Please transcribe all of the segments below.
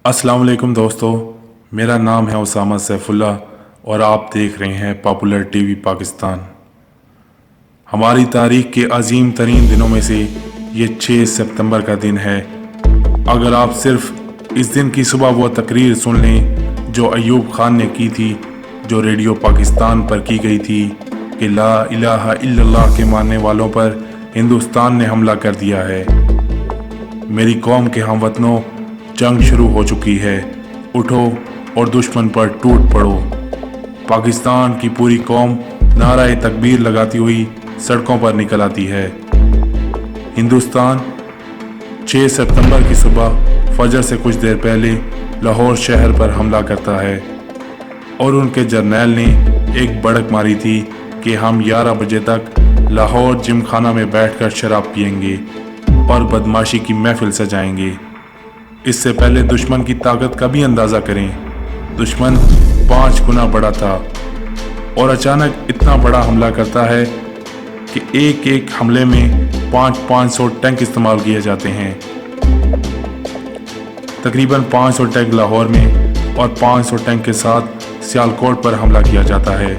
अस्सलाम वालेकुम दोस्तों, मेरा नाम है उसामा सैफुल्ला और आप देख रहे हैं पॉपुलर टीवी पाकिस्तान। हमारी तारीख के अजीम तरीन दिनों में से ये 6 सितंबर का दिन है। अगर आप सिर्फ इस दिन की सुबह वो तकरीर सुन लें जो अयूब खान ने की थी, जो रेडियो पाकिस्तान पर की गई थी कि ला इलाहा इल्लल्लाह के मानने वालों पर हिंदुस्तान ने हमला कर दिया है। मेरी कौम के हमवतनों, जंग शुरू हो चुकी है, उठो और दुश्मन पर टूट पड़ो। पाकिस्तान की पूरी कौम नाराए तकबीर लगाती हुई सड़कों पर निकल आती है। हिंदुस्तान 6 सितंबर की सुबह फजर से कुछ देर पहले लाहौर शहर पर हमला करता है और उनके जर्नैल ने एक बड़क मारी थी कि हम 11 बजे तक लाहौर जिमखाना में बैठकर शराब पिएंगे और बदमाशी की महफिल सजाएंगे। इससे पहले दुश्मन की ताकत का भी अंदाज़ा करें। दुश्मन 5 गुना बड़ा था और अचानक इतना बड़ा हमला करता है कि एक एक हमले में 500 टैंक इस्तेमाल किए जाते हैं। तकरीबन 500 टैंक लाहौर में और 500 टैंक के साथ सियालकोट पर हमला किया जाता है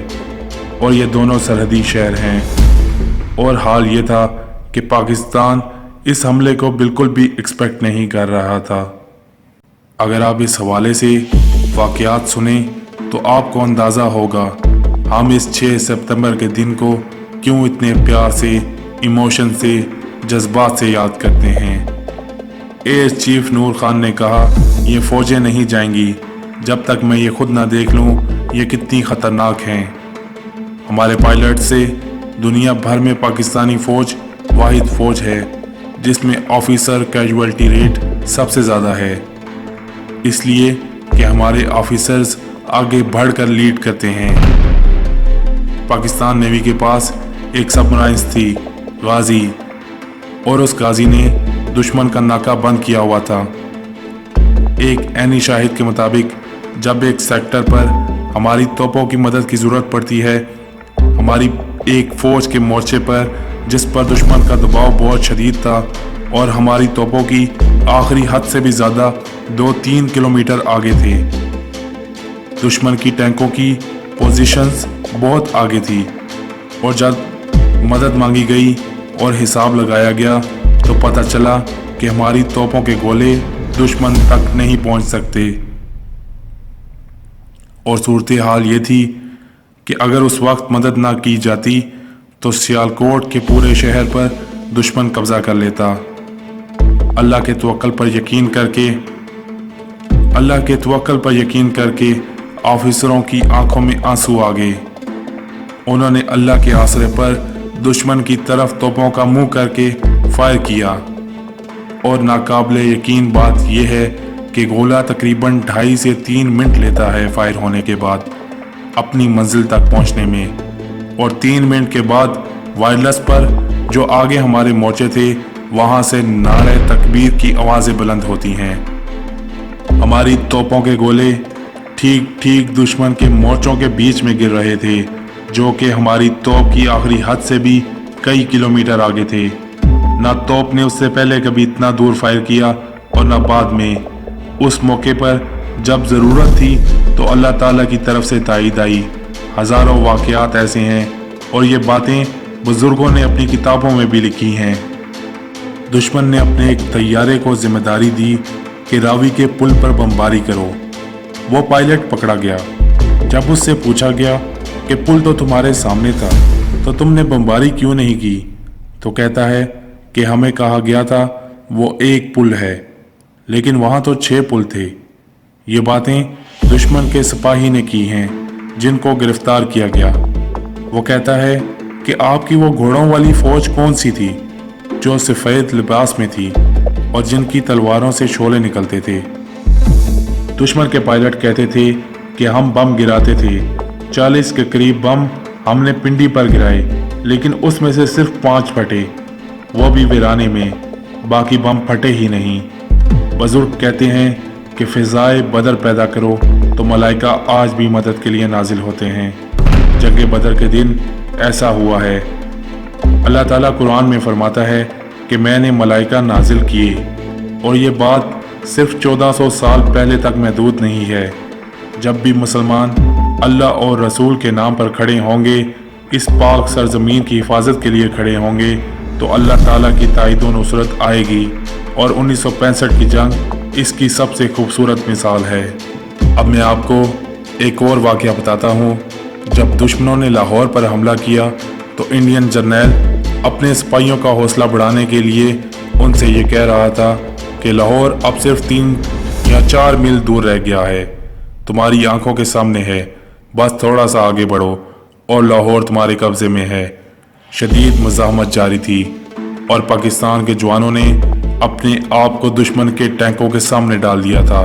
और ये दोनों सरहदी शहर हैं। और हाल ये था कि पाकिस्तान इस हमले को बिल्कुल भी एक्सपेक्ट नहीं कर रहा था। अगर आप इस हवाले से वाक़यात सुने तो आपको अंदाज़ा होगा हम इस 6 सितंबर के दिन को क्यों इतने प्यार से, इमोशन से, जज्बात से याद करते हैं। एयर चीफ नूर खान ने कहा, ये फ़ौजें नहीं जाएंगी जब तक मैं ये खुद ना देख लूँ ये कितनी ख़तरनाक हैं। हमारे पायलट से दुनिया भर में पाकिस्तानी फ़ौज वाहिद फ़ौज है जिसमें ऑफिसर कैजुअल्टी रेट सबसे ज़्यादा है, इसलिए कि हमारे ऑफिसर्स आगे बढ़कर लीड करते हैं। पाकिस्तान नेवी के पास एक सबमराइंस थी, गाजी, और उस गाजी ने दुश्मन का नाका बंद किया हुआ था। एक ऐनी शाहिद के मुताबिक जब एक सेक्टर पर हमारी तोपों की मदद की ज़रूरत पड़ती है, हमारी एक फ़ौज के मोर्चे पर जिस पर दुश्मन का दबाव बहुत शदीद था और हमारी तोपों की आखिरी हद से भी ज़्यादा 2-3 किलोमीटर आगे थे, दुश्मन की टैंकों की पोजीशंस बहुत आगे थी। और जब मदद मांगी गई और हिसाब लगाया गया तो पता चला कि हमारी तोपों के गोले दुश्मन तक नहीं पहुंच सकते। और सूरत हाल ये थी कि अगर उस वक्त मदद ना की जाती तो सियालकोट के पूरे शहर पर दुश्मन कब्जा कर लेता। अल्लाह के तवक्कल पर यकीन करके ऑफिसरों की आंखों में आंसू आ गए। उन्होंने अल्लाह के आसरे पर दुश्मन की तरफ तोपों का मुंह करके फायर किया और नाकाबिले यकीन बात यह है कि गोला तकरीबन 2.5 से 3 मिनट लेता है फायर होने के बाद अपनी मंजिल तक पहुंचने में। और 3 मिनट के बाद वायरलेस पर जो आगे हमारे मोर्चे थे वहां से नारे तकबीर की आवाज़ें बुलंद होती हैं। हमारी तोपों के गोले ठीक ठीक दुश्मन के मोर्चों के बीच में गिर रहे थे जो कि हमारी तोप की आखिरी हद से भी कई किलोमीटर आगे थे। ना तोप ने उससे पहले कभी इतना दूर फायर किया और ना बाद में। उस मौके पर जब ज़रूरत थी तो अल्लाह ताला की तरफ से ताईद आई। हज़ारों वाक़यात ऐसे हैं और ये बातें बुज़ुर्गों ने अपनी किताबों में भी लिखी हैं। दुश्मन ने अपने एक तैयारे को जिम्मेदारी दी कि रावी के पुल पर बमबारी करो। वो पायलट पकड़ा गया। जब उससे पूछा गया कि पुल तो तुम्हारे सामने था तो तुमने बमबारी क्यों नहीं की, तो कहता है कि हमें कहा गया था वो एक पुल है लेकिन वहाँ तो 6 पुल थे। ये बातें दुश्मन के सिपाही ने की हैं जिनको गिरफ्तार किया गया। वो कहता है कि आपकी वो घोड़ों वाली फ़ौज कौन सी थी जो सफ़ेद लिबास में थी और जिनकी तलवारों से शोले निकलते थे। दुश्मन के पायलट कहते थे कि हम बम गिराते थे, 40 के करीब बम हमने पिंडी पर गिराए लेकिन उसमें से सिर्फ 5 फटे, वो भी वीराने में, बाकी बम फटे ही नहीं। बुजुर्ग कहते हैं कि फ़िज़ाए बदर पैदा करो तो मलाइका आज भी मदद के लिए नाजिल होते हैं। जंग बदर के दिन ऐसा हुआ है। अल्लाह ताला कुरान में फरमाता है कि मैंने मलाइका नाजिल किए और ये बात सिर्फ 1400 साल पहले तक महदूद नहीं है। जब भी मुसलमान अल्लाह और रसूल के नाम पर खड़े होंगे, इस पाक सरजमीन की हिफाजत के लिए खड़े होंगे, तो अल्लाह ताला की ताईद व नुसरत आएगी। और 1965 की जंग इसकी सबसे खूबसूरत मिसाल है। अब मैं आपको एक और वाक़या बताता हूँ। जब दुश्मनों ने लाहौर पर हमला किया तो इंडियन जर्नल अपने सिपाहियों का हौसला बढ़ाने के लिए उनसे ये कह रहा था कि लाहौर अब सिर्फ 3 या 4 मील दूर रह गया है, तुम्हारी आंखों के सामने है, बस थोड़ा सा आगे बढ़ो और लाहौर तुम्हारे कब्जे में है। शदीद मुज़ाहमत जारी थी और पाकिस्तान के जवानों ने अपने आप को दुश्मन के टैंकों के सामने डाल दिया था।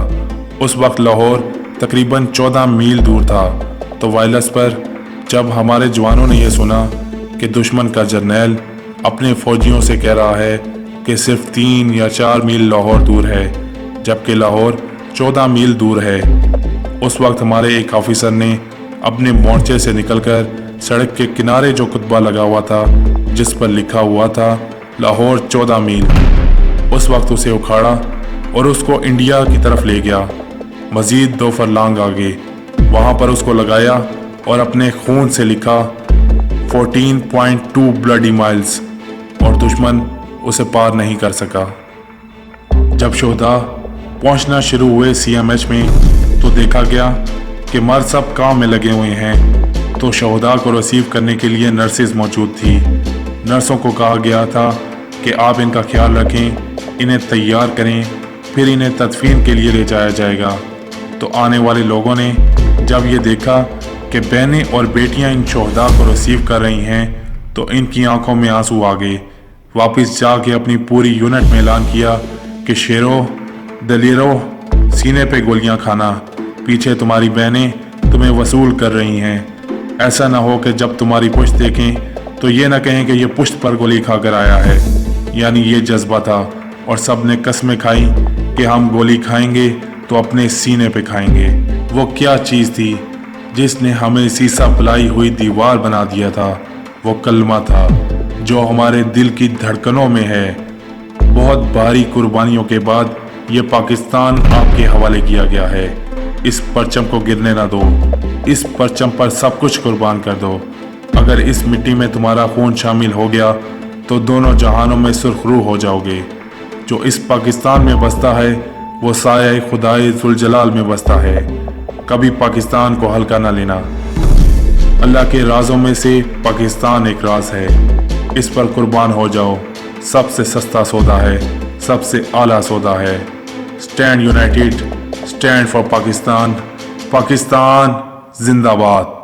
उस वक्त लाहौर तकरीबन 14 मील दूर था। तो वायरलेस पर जब हमारे जवानों ने यह सुना कि दुश्मन का जर्नैल अपने फौजियों से कह रहा है कि सिर्फ 3 या 4 मील लाहौर दूर है, जबकि लाहौर 14 मील दूर है, उस वक्त हमारे एक ऑफिसर ने अपने मोर्चे से निकलकर सड़क के किनारे जो कुतबा लगा हुआ था जिस पर लिखा हुआ था लाहौर 14 मील, उस वक्त उसे उखाड़ा और उसको इंडिया की तरफ ले गया। मज़ीद 2 फरलांग आगे वहाँ पर उसको लगाया और अपने खून से लिखा 14.2 ब्लडी माइल्स, और दुश्मन उसे पार नहीं कर सका। जब शोहदा पहुँचना शुरू हुए CMH में तो देखा गया कि मर्द सब काम में लगे हुए हैं। तो शोहदा को रिसीव करने के लिए नर्सेज मौजूद थी। नर्सों को कहा गया था कि आप इनका ख्याल रखें, इन्हें तैयार करें, फिर इन्हें तदफीन के लिए ले जाया जाएगा। तो आने वाले लोगों ने जब ये देखा कि बहनें और बेटियां इन शोहदा को रिसीव कर रही हैं तो इनकी आंखों में आंसू आ गए। वापस जाके अपनी पूरी यूनिट में ऐलान किया कि शेरों दलेरों, सीने पे गोलियां खाना, पीछे तुम्हारी बहनें तुम्हें वसूल कर रही हैं। ऐसा ना हो कि जब तुम्हारी पुश्त देखें तो ये ना कहें कि ये पुश्त पर गोली खाकर आया है। यानी ये जज्बा था और सब ने कसमें खाई कि हम गोली खाएंगे तो अपने सीने पे खाएंगे। वो क्या चीज़ थी जिसने हमें सीसा पिलाई हुई दीवार बना दिया था? वो कलमा था जो हमारे दिल की धड़कनों में है। बहुत भारी कुर्बानियों के बाद ये पाकिस्तान आपके हवाले किया गया है। इस परचम को गिरने ना दो, इस परचम पर सब कुछ कुर्बान कर दो। अगर इस मिट्टी में तुम्हारा खून शामिल हो गया तो दोनों जहानों में सुर्खरू हो जाओगे। जो इस पाकिस्तान में बसता है वो साया खुदाए जुल जलाल में बसता है। कभी पाकिस्तान को हल्का ना लेना। अल्लाह के राजों में से पाकिस्तान एक राज है, इस पर कुर्बान हो जाओ। सबसे सस्ता सौदा है, सबसे आला सौदा है। Stand United, stand for Pakistan. Pakistan जिंदाबाद।